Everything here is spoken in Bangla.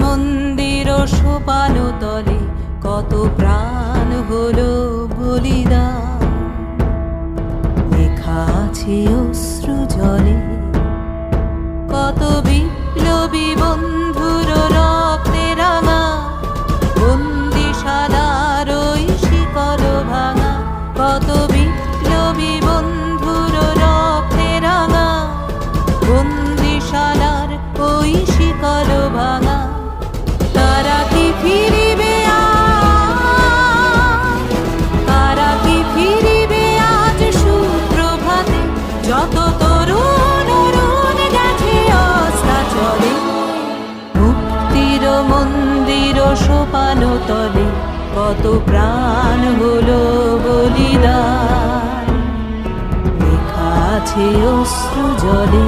মন্দির সোপান তলে কত প্রাণ হলো বলিদান। লেখা আছে অশ্রু জলে কত বিপ্লবী বন্ধুর রক্তে রাঙা, বন্দিশালার ওই শিকল ভাঙা। কত বিপ্লবী বন্ধুর রক্তে রাঙা, বন্দিশালার ওই শিকল ভাঙা। তারা কি ফিরিবে আজ, তারা কি ফিরিবে আজ সুপ্রভাতে? যত তরুণ অরুণ গেছে অস্তাচলে, মুক্তির মন্দির সোপান তলে কত প্রাণ হলো বলিদান। লেখা আছে অশ্রু জলে।